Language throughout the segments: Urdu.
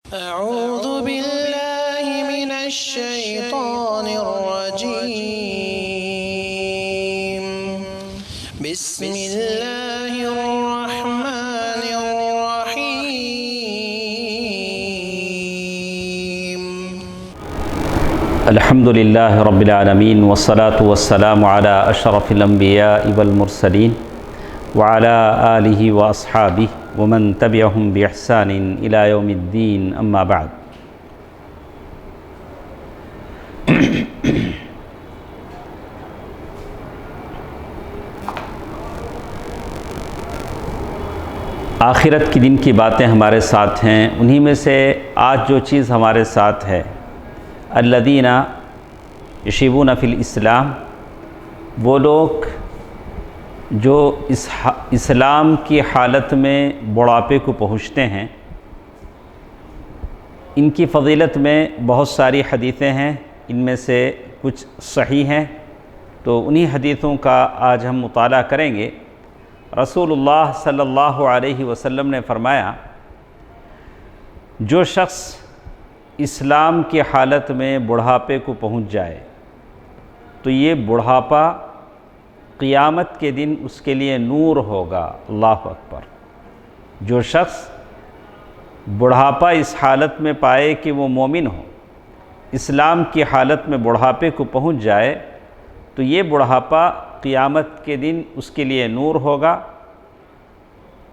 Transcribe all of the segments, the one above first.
أعوذ بالله من الشيطان الرجيم بسم الله الرحمن الرحيم الحمد لله رب العالمين والصلاة والسلام على أشرف الأنبياء والمرسلين وعلى آله وأصحابه ومن تبعهم بإحسان إلى يوم الدين أما بعد آخرت کے دن کی باتیں ہمارے ساتھ ہیں. انہی میں سے آج جو چیز ہمارے ساتھ ہے الذین یشیبون فی الاسلام، وہ لوگ جو اسلام کی حالت میں بڑھاپے کو پہنچتے ہیں. ان کی فضیلت میں بہت ساری حدیثیں ہیں، ان میں سے کچھ صحیح ہیں، تو انہی حدیثوں کا آج ہم مطالعہ کریں گے. رسول اللہ صلی اللہ علیہ وسلم نے فرمایا، جو شخص اسلام کی حالت میں بڑھاپے کو پہنچ جائے تو یہ بڑھاپا قیامت کے دن اس کے لیے نور ہوگا. اللہ اکبر. جو شخص بڑھاپا اس حالت میں پائے کہ وہ مومن ہو، اسلام کی حالت میں بڑھاپے کو پہنچ جائے تو یہ بڑھاپا قیامت کے دن اس کے لیے نور ہوگا.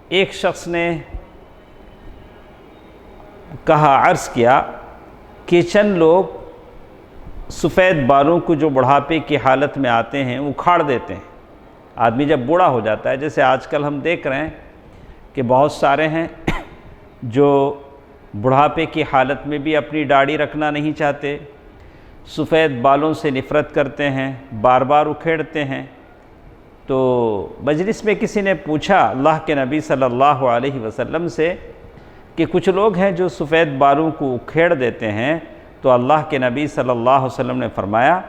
ایک شخص نے کہا، عرض کیا کہ چند لوگ سفید بالوں کو جو بڑھاپے کی حالت میں آتے ہیں اکھاڑ دیتے ہیں. آدمی جب بوڑھا ہو جاتا ہے، جیسے آج کل ہم دیکھ رہے ہیں کہ بہت سارے ہیں جو بڑھاپے کی حالت میں بھی اپنی داڑھی رکھنا نہیں چاہتے، سفید بالوں سے نفرت کرتے ہیں، بار بار اکھیڑتے ہیں. تو مجلس میں کسی نے پوچھا اللہ کے نبی صلی اللہ علیہ وسلم سے کہ کچھ لوگ ہیں جو سفید بالوں کو اکھیڑ دیتے ہیں، تو اللہ کے نبی صلی اللہ علیہ وسلم نے فرمایا،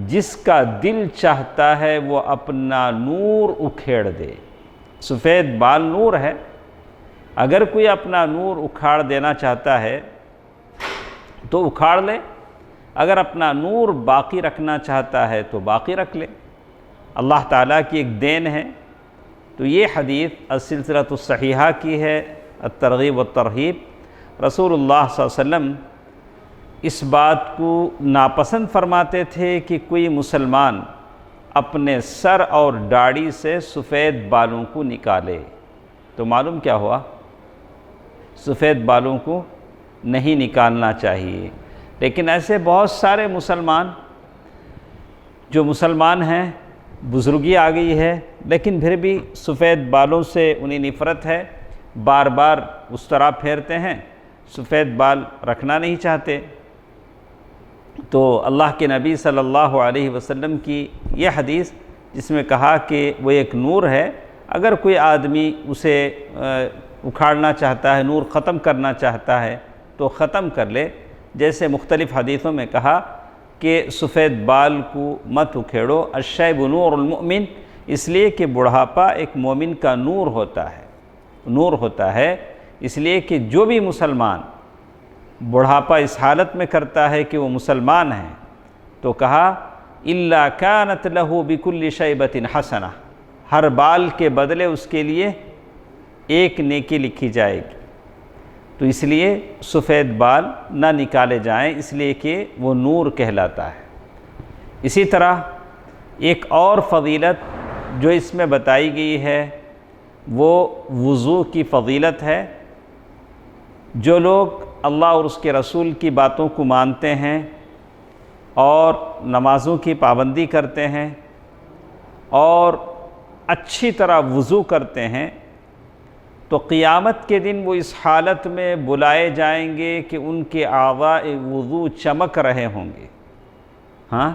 جس کا دل چاہتا ہے وہ اپنا نور اکھیڑ دے. سفید بال نور ہے، اگر کوئی اپنا نور اکھاڑ دینا چاہتا ہے تو اکھاڑ لے، اگر اپنا نور باقی رکھنا چاہتا ہے تو باقی رکھ لے. اللہ تعالیٰ کی ایک دین ہے. تو یہ حدیث السلسلۃ الصحیحہ کی ہے، الترغیب والترہیب. رسول اللہ صلی اللہ علیہ وسلم اس بات کو ناپسند فرماتے تھے کہ کوئی مسلمان اپنے سر اور داڑھی سے سفید بالوں کو نکالے. تو معلوم کیا ہوا؟ سفید بالوں کو نہیں نکالنا چاہیے. لیکن ایسے بہت سارے مسلمان جو مسلمان ہیں، بزرگی آ گئی ہے لیکن پھر بھی سفید بالوں سے انہیں نفرت ہے، بار بار اس طرح پھیرتے ہیں، سفید بال رکھنا نہیں چاہتے. تو اللہ کے نبی صلی اللہ علیہ وسلم کی یہ حدیث جس میں کہا کہ وہ ایک نور ہے، اگر کوئی آدمی اسے اکھاڑنا چاہتا ہے، نور ختم کرنا چاہتا ہے تو ختم کر لے. جیسے مختلف حدیثوں میں کہا کہ سفید بال کو مت اکھیڑو، الشیب نور المؤمن، اس لیے کہ بڑھاپا ایک مومن کا نور ہوتا ہے. نور ہوتا ہے اس لیے کہ جو بھی مسلمان بڑھاپا اس حالت میں کرتا ہے کہ وہ مسلمان ہیں، تو کہا الا كانت له بكل شیبۃ حسنہ، ہر بال کے بدلے اس کے لیے ایک نیکی لکھی جائے گی. تو اس لیے سفید بال نہ نکالے جائیں، اس لیے کہ وہ نور کہلاتا ہے. اسی طرح ایک اور فضیلت جو اس میں بتائی گئی ہے وہ وضو کی فضیلت ہے. جو لوگ اللہ اور اس کے رسول کی باتوں کو مانتے ہیں اور نمازوں کی پابندی کرتے ہیں اور اچھی طرح وضو کرتے ہیں، تو قیامت کے دن وہ اس حالت میں بلائے جائیں گے کہ ان کے اعضاء وضو چمک رہے ہوں گے. ہاں،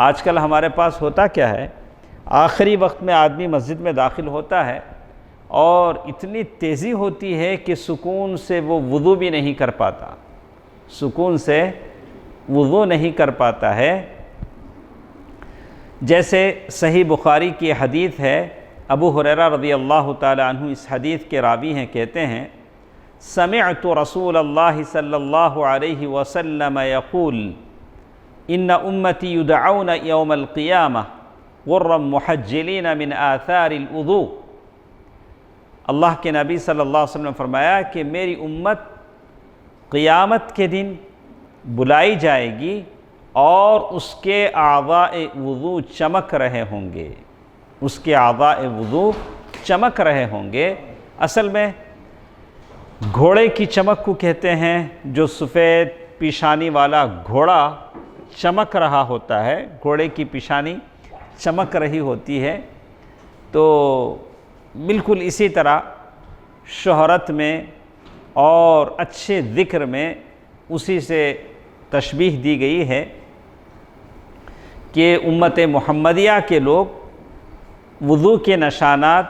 آج کل ہمارے پاس ہوتا کیا ہے، آخری وقت میں آدمی مسجد میں داخل ہوتا ہے اور اتنی تیزی ہوتی ہے کہ سکون سے وہ وضو بھی نہیں کر پاتا، سکون سے وضو نہیں کر پاتا ہے. جیسے صحیح بخاری کی حدیث ہے، ابو ہریرہ رضی اللہ تعالی عنہ اس حدیث کے راوی ہیں، کہتے ہیں سمعت رسول اللہ صلی اللہ علیہ وسلم یقول ان امتی یدعون یوم القیامہ غرا محجلین من آثار الوضوء۔ اللہ کے نبی صلی اللہ علیہ وسلم نے فرمایا کہ میری امت قیامت کے دن بلائی جائے گی اور اس کے اعضاء وضو چمک رہے ہوں گے، اس کے اعضاء وضو چمک رہے ہوں گے۔ اصل میں گھوڑے کی چمک کو کہتے ہیں، جو سفید پیشانی والا گھوڑا چمک رہا ہوتا ہے، گھوڑے کی پیشانی چمک رہی ہوتی ہے، تو بالکل اسی طرح شہرت میں اور اچھے ذکر میں اسی سے تشبیہ دی گئی ہے کہ امت محمدیہ کے لوگ وضو کے نشانات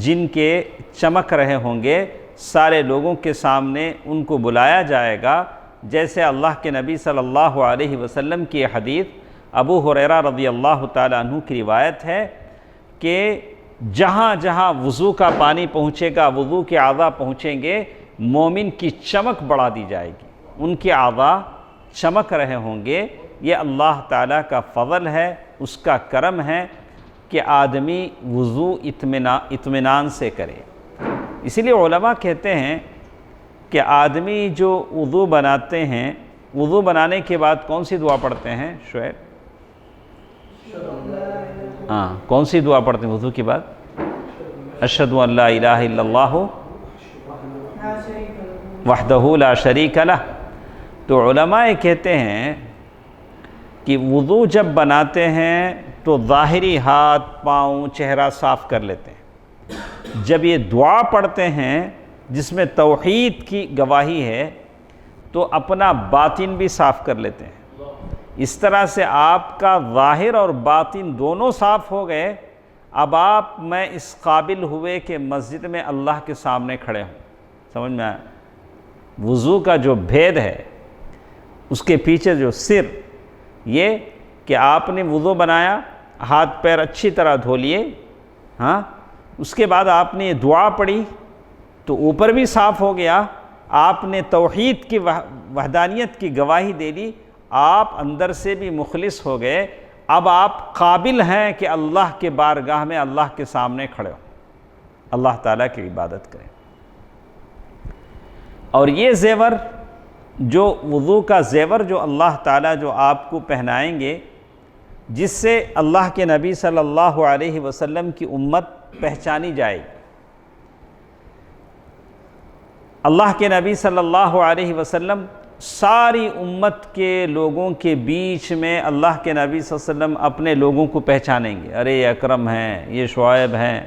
جن کے چمک رہے ہوں گے، سارے لوگوں کے سامنے ان کو بلایا جائے گا، جیسے اللہ کے نبی صلی اللہ علیہ وسلم کی حدیث ابو ہریرہ رضی اللہ تعالیٰ عنہ کی روایت ہے کہ جہاں جہاں وضو کا پانی پہنچے گا، وضو کے اعضاء پہنچیں گے، مومن کی چمک بڑھا دی جائے گی، ان کے اعضاء چمک رہے ہوں گے۔ یہ اللہ تعالیٰ کا فضل ہے، اس کا کرم ہے کہ آدمی وضو اطمینان سے کرے۔ اسی لیے علماء کہتے ہیں کہ آدمی جو وضو بناتے ہیں، وضو بنانے کے بعد کون سی دعا پڑھتے ہیں شعیب؟ کون سی دعا پڑھتے ہیں وضو کے بعد؟ اشہد ان لا الہ الا اللہ وحدہ لا شریک لہ۔ تو علماء کہتے ہیں کہ وضو جب بناتے ہیں تو ظاہری ہاتھ پاؤں چہرہ صاف کر لیتے ہیں، جب یہ دعا پڑھتے ہیں جس میں توحید کی گواہی ہے تو اپنا باطن بھی صاف کر لیتے ہیں۔ اس طرح سے آپ کا ظاہر اور باطن دونوں صاف ہو گئے۔ اب آپ میں اس قابل ہوئے کہ مسجد میں اللہ کے سامنے کھڑے ہوں۔ سمجھ میں آیا؟ وضو کا جو بھید ہے، اس کے پیچھے جو سر یہ کہ آپ نے وضو بنایا، ہاتھ پیر اچھی طرح دھو لیے، اس کے بعد آپ نے یہ دعا پڑھی تو اوپر بھی صاف ہو گیا، آپ نے توحید کی وحدانیت کی گواہی دے دی، آپ اندر سے بھی مخلص ہو گئے۔ اب آپ قابل ہیں کہ اللہ کے بارگاہ میں اللہ کے سامنے کھڑے ہو، اللہ تعالیٰ کی عبادت کریں۔ اور یہ زیور جو وضو کا زیور جو اللہ تعالیٰ جو آپ کو پہنائیں گے، جس سے اللہ کے نبی صلی اللہ علیہ وسلم کی امت پہچانی جائے گی۔ اللہ کے نبی صلی اللہ علیہ وسلم ساری امت کے لوگوں کے بیچ میں اللہ کے نبی صلی اللہ علیہ وسلم اپنے لوگوں کو پہچانیں گے، ارے یہ اکرم ہیں، یہ شعیب ہیں،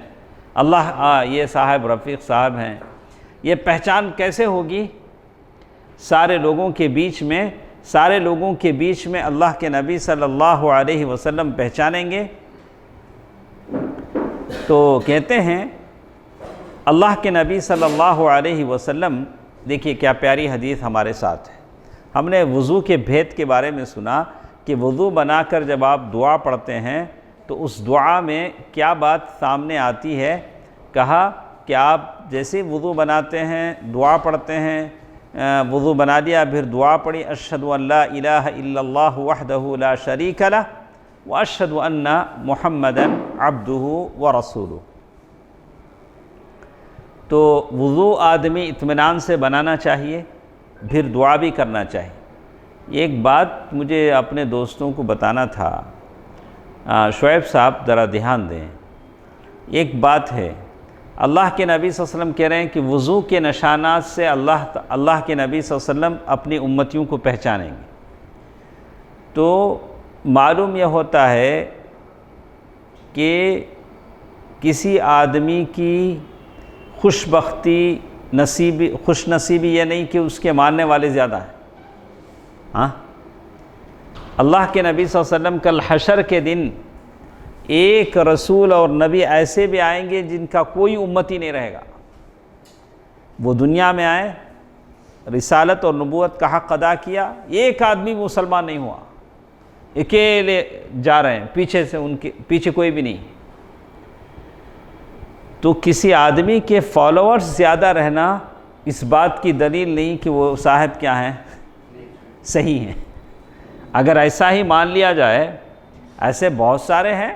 یہ صاحب رفیق صاحب ہیں۔ یہ پہچان کیسے ہوگی؟ سارے لوگوں کے بیچ میں اللہ کے نبی صلی اللہ علیہ وسلم پہچانیں گے۔ تو کہتے ہیں اللہ کے نبی صلی اللہ علیہ وسلم، دیکھیے کیا پیاری حدیث ہمارے ساتھ ہے۔ ہم نے وضو کے بھید کے بارے میں سنا کہ وضو بنا کر جب آپ دعا پڑھتے ہیں تو اس دعا میں کیا بات سامنے آتی ہے؟ کہا کہ آپ جیسے وضو بناتے ہیں، دعا پڑھتے ہیں، وضو بنا لیا پھر دعا پڑھی، اشہد ان لا الہ الا اللہ وحدہ لا شریک لہ واشہد ان محمدا عبدہ ورسولہ۔ تو وضو آدمی اطمینان سے بنانا چاہیے، پھر دعا بھی کرنا چاہیے۔ ایک بات مجھے اپنے دوستوں کو بتانا تھا، شعیب صاحب ذرا دھیان دیں۔ ایک بات ہے، اللہ کے نبی صلی اللہ علیہ وسلم کہہ رہے ہیں کہ وضو کے نشانات سے اللہ کے نبی صلی اللہ علیہ وسلم اپنی امتیوں کو پہچانیں گے۔ تو معلوم یہ ہوتا ہے کہ کسی آدمی کی خوش نصیبی یہ نہیں کہ اس کے ماننے والے زیادہ ہیں۔ اللہ کے نبی صلی اللہ علیہ وسلم کل حشر کے دن ایک رسول اور نبی ایسے بھی آئیں گے جن کا کوئی امتی نہیں رہے گا۔ وہ دنیا میں آئے، رسالت اور نبوت کا حق ادا کیا، ایک آدمی مسلمان نہیں ہوا، اکیلے جا رہے ہیں، پیچھے سے ان کے پیچھے کوئی بھی نہیں۔ تو کسی آدمی کے فالوورز زیادہ رہنا اس بات کی دلیل نہیں کہ وہ صاحب کیا ہیں، صحیح ہیں۔ اگر ایسا ہی مان لیا جائے، ایسے بہت سارے ہیں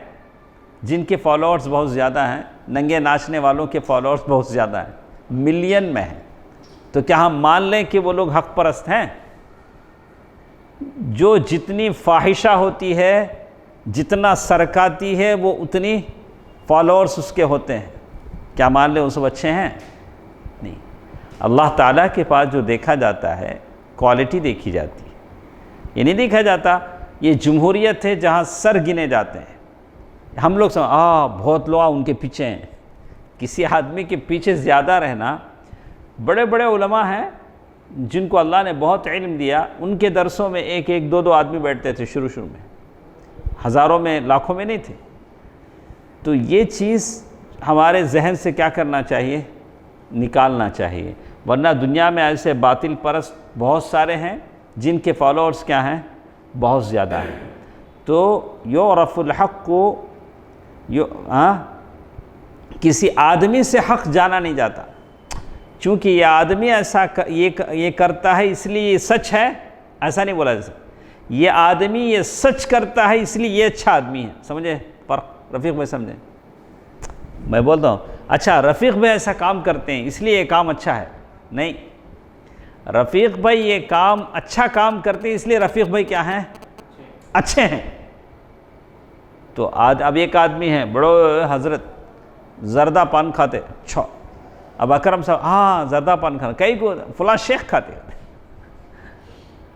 جن کے فالوورز بہت زیادہ ہیں، ننگے ناچنے والوں کے فالوورز بہت زیادہ ہیں، ملین میں ہیں، تو کیا ہم مان لیں کہ وہ لوگ حق پرست ہیں؟ جو جتنی فاحشہ ہوتی ہے، جتنا سرکاتی ہے، وہ اتنی فالوورز اس کے ہوتے ہیں، کیا مان لیں وہ سب اچھے ہیں؟ نہیں۔ اللہ تعالیٰ کے پاس جو دیکھا جاتا ہے کوالٹی دیکھی جاتی ہے، یہ نہیں دیکھا جاتا یہ جمہوریت ہے جہاں سر گنے جاتے ہیں۔ ہم لوگ بہت لوگ ان کے پیچھے ہیں۔ کسی آدمی کے پیچھے زیادہ رہنا، بڑے بڑے علماء ہیں جن کو اللہ نے بہت علم دیا، ان کے درسوں میں ایک ایک دو آدمی بیٹھتے تھے شروع میں، ہزاروں میں لاکھوں میں نہیں تھے۔ تو یہ چیز ہمارے ذہن سے کیا کرنا چاہیے؟ نکالنا چاہیے، ورنہ دنیا میں ایسے باطل پرست بہت سارے ہیں جن کے فالوورز کیا ہیں؟ بہت زیادہ ہیں۔ تو یعرف الحق کو کسی آدمی سے حق جانا نہیں جاتا، چونکہ یہ آدمی ایسا یہ کرتا ہے اس لیے یہ سچ ہے، ایسا نہیں بولا جیسا یہ آدمی یہ سچ کرتا ہے اس لیے یہ اچھا آدمی ہے۔ سمجھے فرق؟ رفیق بھائی سمجھیں؟ میں بولتا ہوں اچھا رفیق بھائی ایسا کام کرتے ہیں اس لیے یہ کام اچھا ہے، نہیں، رفیق بھائی یہ کام اچھا کام کرتے ہیں اس لیے رفیق بھائی کیا ہیں؟ اچھے ہیں۔ تو اب ایک آدمی ہے بڑو حضرت زردہ پان کھاتے، اچھا اب اکرم صاحب زردہ پان کھانا، کئی کو فلاں شیخ کھاتے،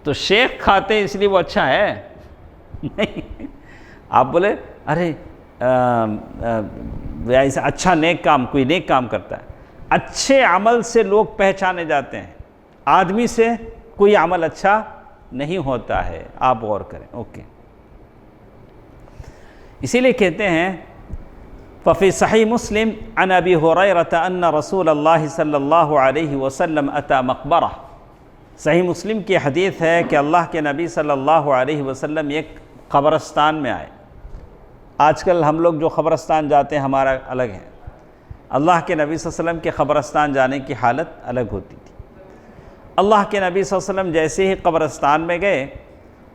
تو شیخ کھاتے اس لیے وہ اچھا ہے؟ نہیں۔ آپ بولے ارے ایسا اچھا نیک کام، کوئی نیک کام کرتا ہے، اچھے عمل سے لوگ پہچانے جاتے ہیں، آدمی سے کوئی عمل اچھا نہیں ہوتا ہے۔ آپ غور کریں، اوکے۔ اسی لیے کہتے ہیں ففی صحیح مسلم عن ابی ہریرہ ان رسول اللہ صلی اللہ علیہ وسلم اتی مقبرہ، صحیح مسلم کی حدیث ہے کہ اللہ کے نبی صلی اللہ علیہ وسلم ایک قبرستان میں آئے۔ آج کل ہم لوگ جو قبرستان جاتے ہیں ہمارا الگ ہے، اللہ کے نبی صلی اللہ علیہ وسلم کے قبرستان جانے کی حالت الگ ہوتی تھی۔ اللہ کے نبی صلی اللہ علیہ وسلم جیسے ہی قبرستان میں گئے،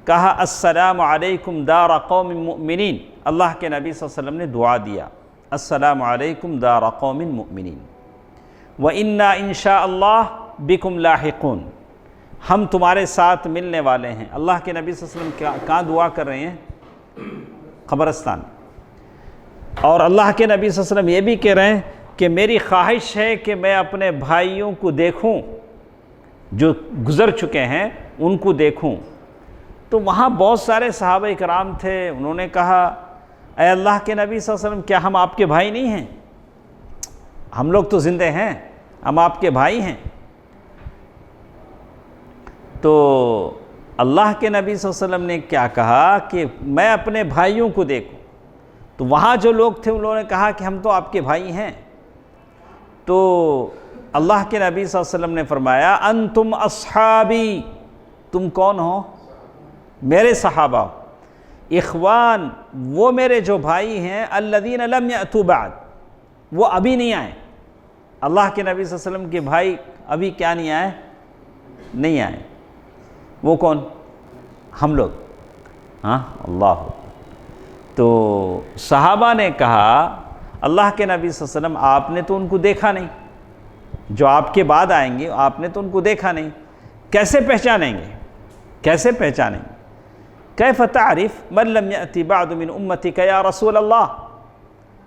کہا السلام علیکم دار قوم مؤمنین، اللہ کے نبی صلی اللہ علیہ وسلم نے دعا دیا السلام علیکم دار قوم مؤمنین وَإِنَّا إِن شَاءَ اللَّهُ بِكُمْ لَاحِقُونَ، ہم تمہارے ساتھ ملنے والے ہیں۔ اللہ کے نبی صلی اللہ علیہ وسلم کہاں دعا کر رہے ہیں؟ قبرستان۔ اور اللہ کے نبی صلی اللہ علیہ وسلم یہ بھی کہہ رہے ہیں کہ میری خواہش ہے کہ میں اپنے بھائیوں کو دیکھوں جو گزر چکے ہیں، ان کو دیکھوں۔ تو وہاں بہت سارے صحابہ کرام تھے، انہوں نے کہا اے اللہ کے نبی صلی اللہ علیہ وسلم کیا ہم آپ کے بھائی نہیں ہیں؟ ہم لوگ تو زندے ہیں، ہم آپ کے بھائی ہیں۔ تو اللہ کے نبی صلی اللہ علیہ وسلم نے کیا کہا کہ میں اپنے بھائیوں کو دیکھوں۔ تو وہاں جو لوگ تھے انہوں نے کہا کہ ہم تو آپ کے بھائی ہیں۔ تو اللہ کے نبی صلی اللہ علیہ وسلم نے فرمایا انتم اصحابی، تم کون ہو؟ میرے صحابہ ہو۔ اخوان، وہ میرے جو بھائی ہیں الذین لم یأتوا بعد، وہ ابھی نہیں آئے۔ اللہ کے نبی صلی اللہ علیہ وسلم کے بھائی ابھی کیا نہیں آئے؟ نہیں آئے۔ وہ کون؟ ہم لوگ۔ اللہ۔ تو صحابہ نے کہا اللہ کے نبی صلی اللہ علیہ وسلم آپ نے تو ان کو دیکھا نہیں، جو آپ کے بعد آئیں گے آپ نے تو ان کو دیکھا نہیں، کیسے پہچانیں گے؟ کیسے پہچانیں گے؟ کیف تعرف من لم یأتی بعد من امتک یا رسول اللہ،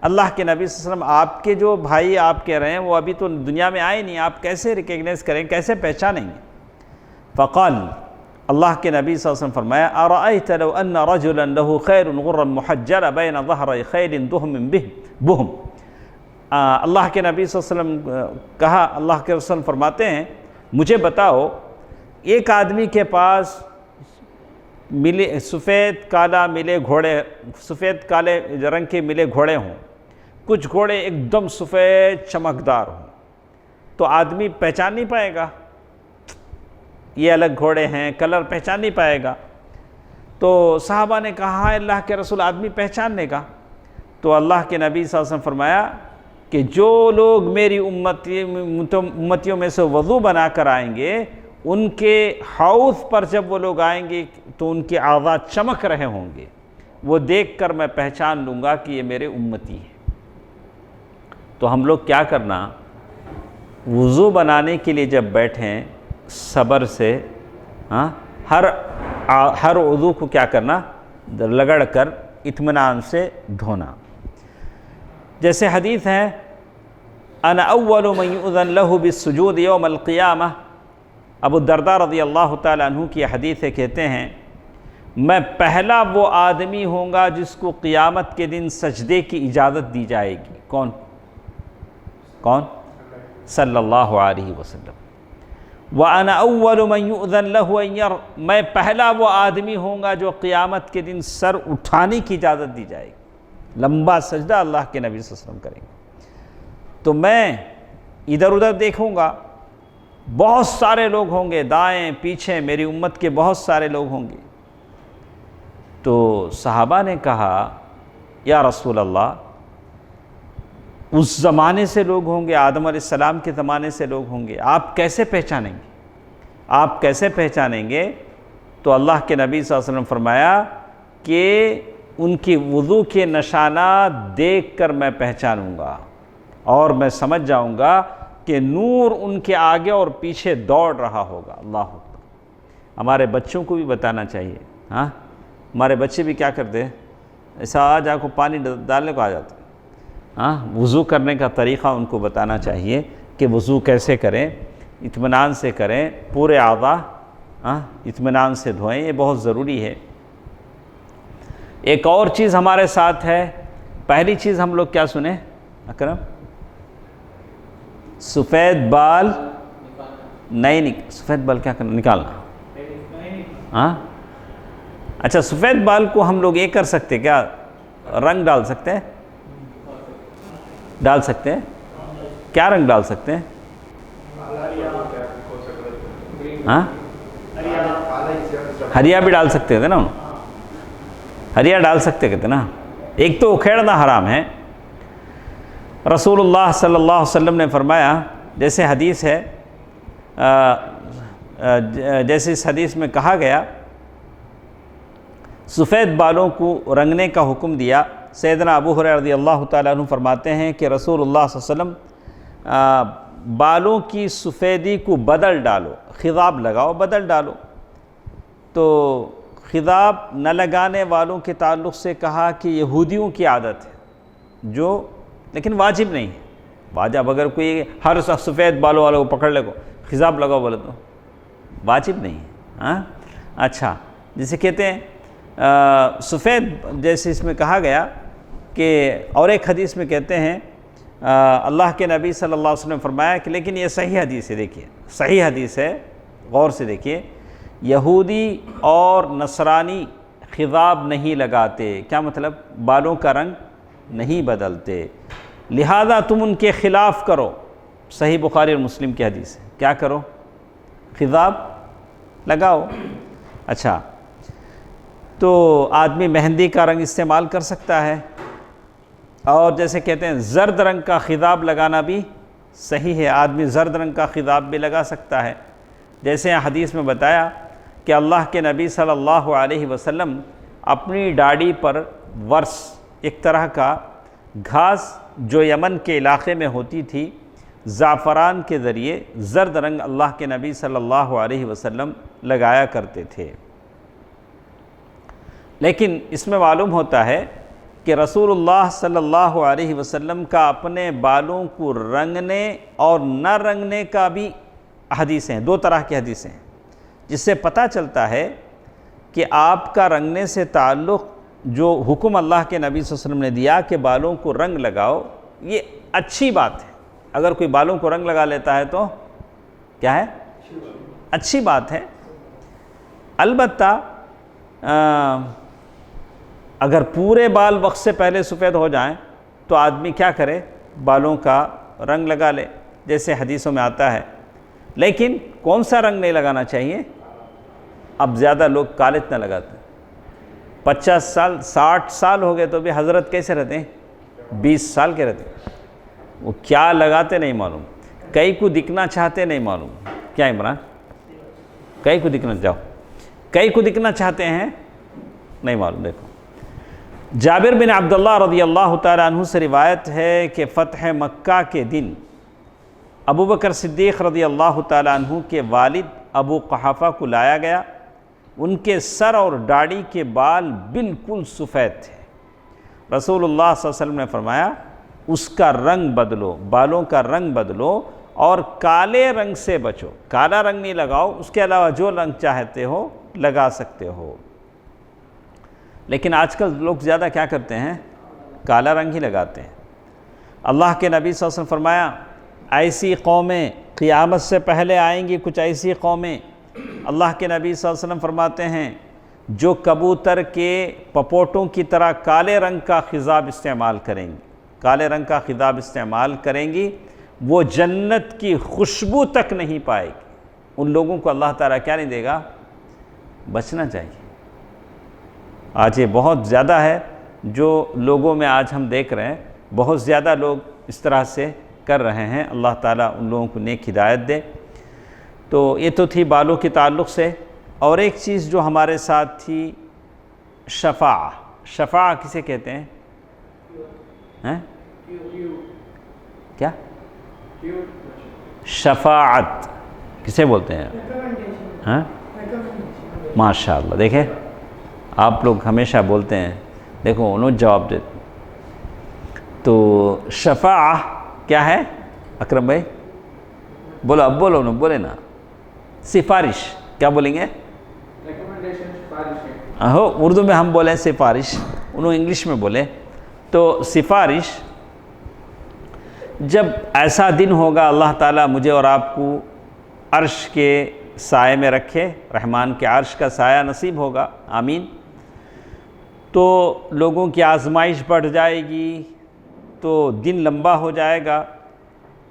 اللہ کے نبی صلی اللہ علیہ وسلم آپ کے جو بھائی آپ کہہ رہے ہیں وہ ابھی تو دنیا میں آئے نہیں، آپ کیسے ریکگنائز کریں، کیسے پہچانیں گے؟ فقال، اللہ کے نبی صلی اللہ علیہ وسلم فرمایا ارأیت لو ان رجلا له خیر غرا محجل بین ظہر خیل دہم بہم، اللہ کے نبی صلی اللہ علیہ وسلم کہا، اللہ کے رسول فرماتے ہیں مجھے بتاؤ ایک آدمی کے پاس ملے سفید کالا ملے گھوڑے، سفید کالے رنگ کے ملے گھوڑے ہوں، کچھ گھوڑے ایک دم سفید چمکدار ہوں، تو آدمی پہچان نہیں پائے گا، یہ الگ گھوڑے ہیں، کلر پہچان نہیں پائے گا۔ تو صحابہ نے کہا اللہ کے رسول آدمی پہچاننے کا؟ تو اللہ کے نبی صلی اللہ علیہ وسلم فرمایا کہ جو لوگ میری امتیوں میں سے وضو بنا کر آئیں گے، ان کے حوض پر جب وہ لوگ آئیں گے تو ان کے اعضاء چمک رہے ہوں گے، وہ دیکھ کر میں پہچان لوں گا کہ یہ میرے امتی ہیں۔ تو ہم لوگ کیا کرنا، وضو بنانے کے لیے جب بیٹھیں صبر سے، ہر عضو کو کیا کرنا، رگڑ کر اطمینان سے دھونا۔ جیسے حدیث ہے، انا اول من یؤذن له بالسجود یوم القیامہ، ابو الدرداء رضی اللہ تعالیٰ عنہ کی حدیث ہے، کہتے ہیں میں پہلا وہ آدمی ہوں گا جس کو قیامت کے دن سجدے کی اجازت دی جائے گی۔ کون؟ صلی اللہ علیہ وسلم۔ وَأَنَا أَوَّلُ مَنْ يُؤْذَنْ لَهُ میں پہلا وہ آدمی ہوں گا جو قیامت کے دن سر اٹھانے کی اجازت دی جائے گی، لمبا سجدہ اللہ کے نبی صلی اللہ علیہ وسلم کریں گے۔ تو میں ادھر ادھر دیکھوں گا، بہت سارے لوگ ہوں گے، دائیں پیچھے میری امت کے بہت سارے لوگ ہوں گے۔ تو صحابہ نے کہا یا رسول اللہ، اس زمانے سے لوگ ہوں گے، آدم علیہ السلام کے زمانے سے لوگ ہوں گے، آپ کیسے پہچانیں گے؟ آپ کیسے پہچانیں گے؟ تو اللہ کے نبی صلی اللہ علیہ وسلم فرمایا کہ ان کی وضو کے نشانات دیکھ کر میں پہچانوں گا، اور میں سمجھ جاؤں گا کہ نور ان کے آگے اور پیچھے دوڑ رہا ہوگا۔ اللہ اکبر۔ ہمارے بچوں کو بھی بتانا چاہیے، ہمارے بچے بھی کیا کرتے ہیں، ایسا آج آپ کو پانی ڈالنے کو آ جاتا ہے، وضو کرنے کا طریقہ ان کو بتانا چاہیے کہ وضو کیسے کریں، اطمینان سے کریں، پورے اعضاء اطمینان سے دھوئیں، یہ بہت ضروری ہے۔ ایک اور چیز ہمارے ساتھ ہے، پہلی چیز ہم لوگ کیا سنیں اکرم؟ سفید بال نہیں سفید بال کیا کرنا، نکالنا۔ اچھا، سفید بال کو ہم لوگ یہ کر سکتے کیا، رنگ ڈال سکتے ہیں؟ ڈال سکتے ہیں؟ کیا رنگ ڈال سکتے ہیں؟ ہریا بھی ڈال سکتے تھے نا، ہریا ڈال سکتے کہتے نا۔ ایک تو اکھیڑنا حرام ہے۔ رسول اللہ صلی اللہ علیہ وسلم نے فرمایا، جیسے حدیث ہے، جیسے اس حدیث میں کہا گیا، سفید بالوں کو رنگنے کا حکم دیا۔ سیدنا ابو ہریرہ رضی اللہ تعالیٰ عنہ فرماتے ہیں کہ رسول اللہ صلی اللہ علیہ وسلم بالوں کی سفیدی کو بدل ڈالو، خضاب لگاؤ، بدل ڈالو۔ تو خضاب نہ لگانے والوں کے تعلق سے کہا کہ یہودیوں کی عادت ہے، جو لیکن واجب نہیں ہے۔ واجب اگر کوئی ہر سفید بالوں والوں کو پکڑ لے کو خضاب لگاؤ بولے تو واجب نہیں ہے۔ اچھا، جسے کہتے ہیں سفید، جیسے اس میں کہا گیا کہ، اور ایک حدیث میں کہتے ہیں اللہ کے نبی صلی اللہ علیہ وسلم نے فرمایا کہ، لیکن یہ صحیح حدیث ہے، دیکھیے صحیح حدیث ہے، غور سے دیکھیے، یہودی اور نصرانی خضاب نہیں لگاتے، کیا مطلب؟ بالوں کا رنگ نہیں بدلتے، لہذا تم ان کے خلاف کرو۔ صحیح بخاری اور مسلم کی حدیث ہے، کیا کرو؟ خضاب لگاؤ۔ اچھا، تو آدمی مہندی کا رنگ استعمال کر سکتا ہے، اور جیسے کہتے ہیں زرد رنگ کا خضاب لگانا بھی صحیح ہے، آدمی زرد رنگ کا خضاب بھی لگا سکتا ہے۔ جیسے حدیث میں بتایا کہ اللہ کے نبی صلی اللہ علیہ وسلم اپنی داڑھی پر ورس، ایک طرح کا گھاس جو یمن کے علاقے میں ہوتی تھی، زعفران کے ذریعے زرد رنگ اللہ کے نبی صلی اللہ علیہ وسلم لگایا کرتے تھے۔ لیکن اس میں معلوم ہوتا ہے کہ رسول اللہ صلی اللہ علیہ وسلم کا اپنے بالوں کو رنگنے اور نہ رنگنے کا بھی حدیثیں ہیں، دو طرح کی حدیثیں ہیں، جس سے پتہ چلتا ہے کہ آپ کا رنگنے سے تعلق جو حکم اللہ کے نبی صلی اللہ علیہ وسلم نے دیا کہ بالوں کو رنگ لگاؤ، یہ اچھی بات ہے۔ اگر کوئی بالوں کو رنگ لگا لیتا ہے تو کیا ہے؟ اچھی بات ہے۔ البتہ اگر پورے بال وقت سے پہلے سفید ہو جائیں تو آدمی کیا کرے؟ بالوں کا رنگ لگا لے، جیسے حدیثوں میں آتا ہے۔ لیکن کون سا رنگ نہیں لگانا چاہیے؟ اب زیادہ لوگ کالے نہ لگاتے، 50 سال 60 سال ہو گئے تو بھی حضرت کیسے رہتے ہیں؟ 20 سال کے رہتے ہیں۔ وہ کیا لگاتے نہیں معلوم، کئی کو دکھنا چاہتے نہیں معلوم. کیا عمران؟ کئی کو دکھنا کئی کو دکھنا چاہتے ہیں نہیں معلوم. دیکھو جابر بن عبداللہ رضی اللہ تعالیٰ عنہ سے روایت ہے کہ فتح مکہ کے دن ابو بکر صدیق رضی اللہ تعالیٰ عنہ کے والد ابو قحافہ کو لایا گیا. ان کے سر اور داڑھی کے بال بالکل سفید تھے. رسول اللہ صلی اللہ علیہ وسلم نے فرمایا اس کا رنگ بدلو، بالوں کا رنگ بدلو اور کالے رنگ سے بچو. کالا رنگ نہیں لگاؤ، اس کے علاوہ جو رنگ چاہتے ہو لگا سکتے ہو. لیکن آج کل لوگ زیادہ کیا کرتے ہیں؟ کالا رنگ ہی لگاتے ہیں. اللہ کے نبی صلی اللہ علیہ وسلم فرمایا ایسی قومیں قیامت سے پہلے آئیں گی، کچھ ایسی قومیں. اللہ کے نبی صلی اللہ علیہ وسلم فرماتے ہیں جو کبوتر کے پپوٹوں کی طرح کالے رنگ کا خضاب استعمال کریں گی، کالے رنگ کا خضاب استعمال کریں گی، وہ جنت کی خوشبو تک نہیں پائے گی. ان لوگوں کو اللہ تعالیٰ کیا نہیں دے گا؟ بچنا چاہیے. آج یہ بہت زیادہ ہے جو لوگوں میں آج ہم دیکھ رہے ہیں، بہت زیادہ لوگ اس طرح سے کر رہے ہیں. اللہ تعالیٰ ان لوگوں کو نیک ہدایت دے. تو یہ تو تھی بالوں کے تعلق سے. اور ایک چیز جو ہمارے ساتھ تھی شفاعہ. شفاعہ کسے کہتے ہیں؟ کیا؟ شفاعت کسے بولتے ہیں؟ ماشاء اللہ. دیکھیں آپ لوگ ہمیشہ بولتے ہیں، دیکھو انہوں جواب دیتے. تو شفاعہ کیا ہے اکرم بھائی؟ بولو، اب بولو نا، بولے نا. سفارش کیا بولیں گے؟ ہو اردو میں ہم بولیں سفارش، انہوں انگلش میں بولے. تو سفارش، جب ایسا دن ہوگا اللہ تعالیٰ مجھے اور آپ کو عرش کے سائے میں رکھے، رحمان کے عرش کا سایہ نصیب ہوگا، آمین. تو لوگوں کی آزمائش بڑھ جائے گی، تو دن لمبا ہو جائے گا.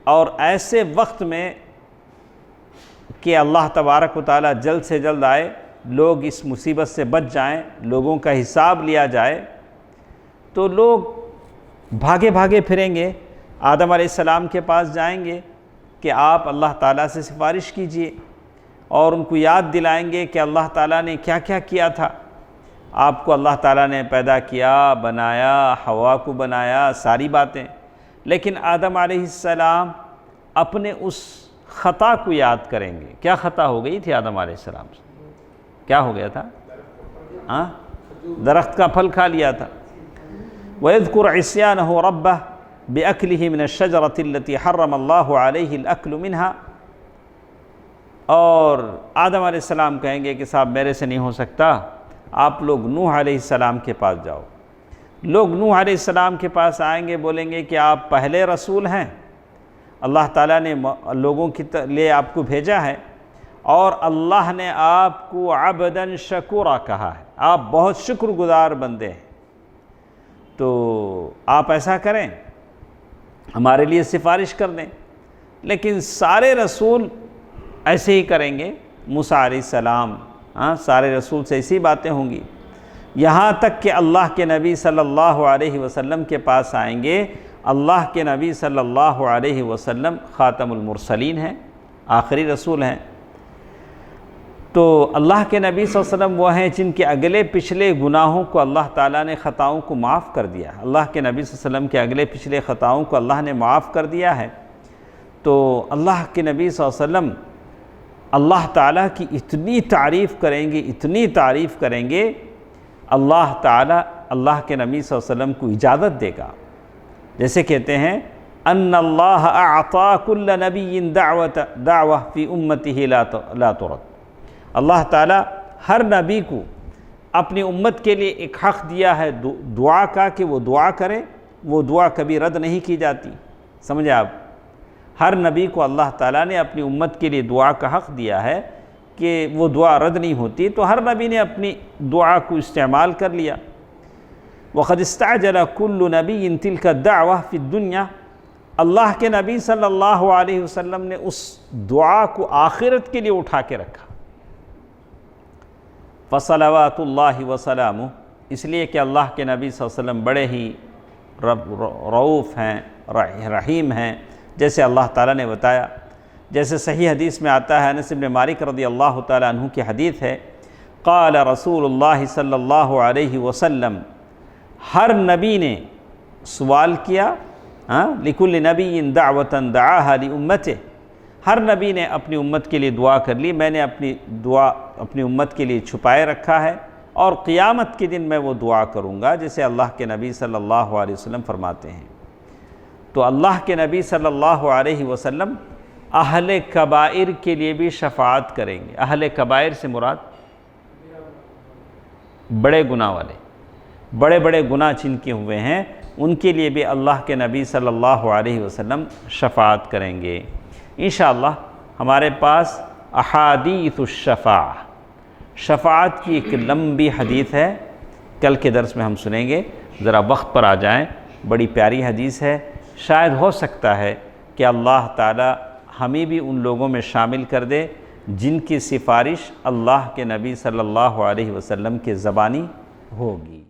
اور ایسے وقت میں کہ اللہ تبارک و تعالیٰ جلد سے جلد آئے، لوگ اس مصیبت سے بچ جائیں، لوگوں کا حساب لیا جائے، تو لوگ بھاگے بھاگے پھریں گے، آدم علیہ السلام کے پاس جائیں گے کہ آپ اللہ تعالیٰ سے سفارش کیجئے، اور ان کو یاد دلائیں گے کہ اللہ تعالیٰ نے کیا کیا کیا تھا. آپ کو اللہ تعالیٰ نے پیدا کیا، بنایا، حوا کو بنایا، ساری باتیں. لیکن آدم علیہ السلام اپنے اس خطا کو یاد کریں گے. کیا خطا ہو گئی تھی آدم علیہ السلام سے؟ کیا ہو گیا تھا؟ درخت کا پھل کھا لیا تھا. وَيَذْكُرْ عِصْيَانَهُ رَبَّهُ بِأَكْلِهِ مِنَ الشَّجَرَةِ الَّتِي حَرَّمَ اللَّهُ عَلَيْهِ الْأَكْلُ مِنْهَا. اور آدم علیہ السلام کہیں گے کہ صاحب میرے سے نہیں ہو سکتا، آپ لوگ نوح علیہ السلام کے پاس جاؤ. لوگ نوح علیہ السلام کے پاس آئیں گے، بولیں گے کہ آپ پہلے رسول ہیں، اللہ تعالیٰ نے لوگوں کے لیے آپ کو بھیجا ہے، اور اللہ نے آپ کو عبداً شکورا کہا ہے، آپ بہت شکر گزار بندے ہیں. تو آپ ایسا کریں، ہمارے لیے سفارش کر دیں. لیکن سارے رسول ایسے ہی کریں گے. موسیٰ علیہ السلام، سارے رسول سے ایسی باتیں ہوں گی، یہاں تک کہ اللہ کے نبی صلی اللہ علیہ وسلم کے پاس آئیں گے. اللہ کے نبی صلی اللہ علیہ وسلم خاتم المرسلین ہیں، آخری رسول ہیں. تو اللہ کے نبی صلی اللہ علیہ وسلم وہ ہیں جن کے اگلے پچھلے گناہوں کو اللہ تعالیٰ نے، خطاؤں کو معاف کر دیا. اللہ کے نبی صلی اللہ علیہ وسلم کے اگلے پچھلے خطاؤں کو اللہ نے معاف کر دیا ہے. تو اللہ کے نبی صلی اللہ علیہ وسلم اللہ تعالیٰ کی اتنی تعریف کریں گے، اتنی تعریف کریں گے، اللہ تعالیٰ اللہ کے نبی صلی اللہ علیہ وسلم کو اجازت دے گا. جیسے کہتے ہیں ان اللہ اعطا کل نبی دعوہ فی امتہ لا ترد. اللہ تعالیٰ ہر نبی کو اپنی امت کے لیے ایک حق دیا ہے دعا کا، کہ وہ دعا کرے، وہ دعا کبھی رد نہیں کی جاتی. سمجھے آپ؟ ہر نبی کو اللہ تعالیٰ نے اپنی امت کے لیے دعا کا حق دیا ہے کہ وہ دعا رد نہیں ہوتی. تو ہر نبی نے اپنی دعا کو استعمال کر لیا. وَقَدْ اسْتَعْجَلَ كُلُّ نَبِيٍّ تِلْكَ الدَّعْوَةَ فِي الدُّنْيَا. اللہ کے نبی صلی اللہ علیہ وسلم نے اس دعا کو آخرت کے لیے اٹھا کے رکھا. فصلوات اللہ وسلامہ، اس لیے کہ اللہ کے نبی صلی اللہ علیہ وسلم بڑے ہی رؤوف ہیں، رحیم ہیں، جیسے اللہ تعالیٰ نے بتایا۔ جیسے صحیح حدیث میں آتا ہے، انس بن مالک رضی اللہ تعالیٰ عنہ کی حدیث ہے، قال رسول اللہ صلی اللہ علیہ وسلم، ہر نبی نے سوال کیا، لکل نبی دعوۃ دعاہا لامتہ، ہر نبی نے اپنی امت کے لیے دعا کر لی، میں نے اپنی دعا اپنی امت کے لیے چھپائے رکھا ہے، اور قیامت کے دن میں وہ دعا کروں گا، جیسے اللہ کے نبی صلی اللہ علیہ وسلم فرماتے ہیں۔ تو اللہ کے نبی صلی اللہ علیہ وسلم اہل کبائر کے لیے بھی شفاعت کریں گے۔ اہل کبائر سے مراد بڑے گناہ والے، بڑے بڑے گناہ جن کے ہوئے ہیں، ان کے لیے بھی اللہ کے نبی صلی اللہ علیہ وسلم شفاعت کریں گے۔ انشاءاللہ ہمارے پاس احادیث الشفاعہ، شفاعت کی ایک لمبی حدیث ہے، کل کے درس میں ہم سنیں گے، ذرا وقت پر آ جائیں، بڑی پیاری حدیث ہے۔ شاید ہو سکتا ہے کہ اللہ تعالی ہمیں بھی ان لوگوں میں شامل کر دے جن کی سفارش اللہ کے نبی صلی اللہ علیہ وسلم کے زبانی ہوگی۔